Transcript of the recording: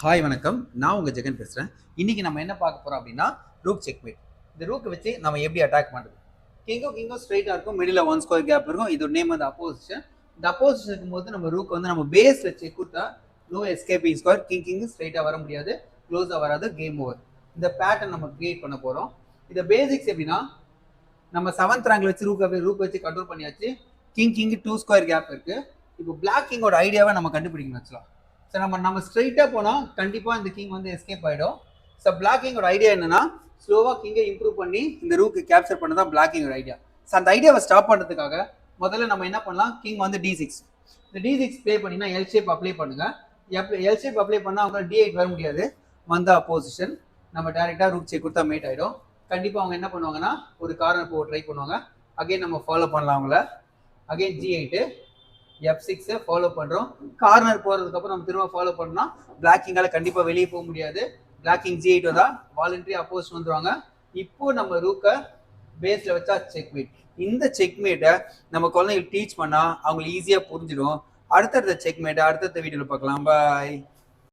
Hi வணக்கம். நான் உங்க ஜெகன் பேசுறேன். இன்னைக்கு நம்ம என்ன பார்க்க போறோம் அப்படின்னா, ரூக் செக்மேட். இந்த ரூக்க வச்சு நம்ம எப்படி அட்டாக் பண்றது? கிங்கும் ஸ்ட்ரெயிட்டா இருக்கும். மிடில்ல 1 ஸ்கொயர் கேப் இருக்கும். இதோட நேம் வந்து அப்போசிஷன். இந்த அப்போசிஷன் இருக்கும்போது நம்ம ரூக் வந்து நம்ம பேஸ்ல செக் கொடுத்தா நோ எஸ்கேப்பிங் ஸ்கொயர். கிங் ஸ்ட்ரெயிட்டா வர முடியாது. க்ளோஸா வராது. Game over. இந்த பேட்டர்ன் நம்ம கிரியேட் பண்ண போறோம். இந்த பேசிக்ஸ் எப்படின்னா, நம்ம 7th ரேங்க்ல வச்சு ரூக் வச்சு கண்ட்ரோல் பண்ணியாச்சு. கிங் 2 ஸ்கொயர் கேப் இருக்கு. இப்போ பிளாக் கிங்கோட ஐடியாவை நம்ம கண்டுபிடிக்கணும் ஆக்சுவலா. ஸோ நம்ம ஸ்ட்ரெயிட்டாக போனால் கண்டிப்பாக இந்த கிங் வந்து எஸ்கேப் ஆகிடும். ஸோ பிளாக்கிங்கோட ஐடியா என்னன்னா, ஸ்லோவாக கிங்கை இம்ப்ரூவ் பண்ணி இந்த ரூக்கு கேப்சர் பண்ண தான் பிளாக்கிங்கோட ஐடியா. ஸோ அந்த ஐடியாவை ஸ்டாப் பண்ணுறதுக்காக முதல்ல நம்ம என்ன பண்ணலாம், கிங் வந்து D6. இந்த D6 ப்ளே பண்ணினா எல் ஷேப் அப்ளை பண்ணுங்க. எல் ஷேப் அப்ளை பண்ணால் அவங்க D8 வர முடியாது. வந்த அப்போசிஷன் நம்ம டேரெக்டாக ரூக் செக் கொடுத்தா மேட் ஆகிடும். கண்டிப்பாக அவங்க என்ன பண்ணுவாங்கன்னா ஒரு கார்னர் போக ட்ரை பண்ணுவாங்க. அகைன் நம்ம ஃபாலோ பண்ணலாம் அவங்கள. அகைன் G8 F6 ஃபாலோ பண்றோம். கார்னர் போறதுக்கு அப்புறம் நம்ம திரும்ப ஃபாலோ பண்ணா பிளாக்கிங்கால கண்டிப்பா வெளியே போக முடியாது. பிளாக்கிங் G8 வந்தா வாலண்டரி அப்போஸ் வந்துருவாங்க. இப்போ நம்ம ரூக்க பேஸ்ல வச்சா செக்மேட். இந்த செக்மேட்டை நம்ம குழந்தைங்களுக்கு டீச் பண்ணா அவங்களுக்கு ஈஸியா புரிஞ்சிடும். அடுத்தடுத்த செக்மேட்டை அடுத்தடுத்த வீடியோல பார்க்கலாம். பாய்.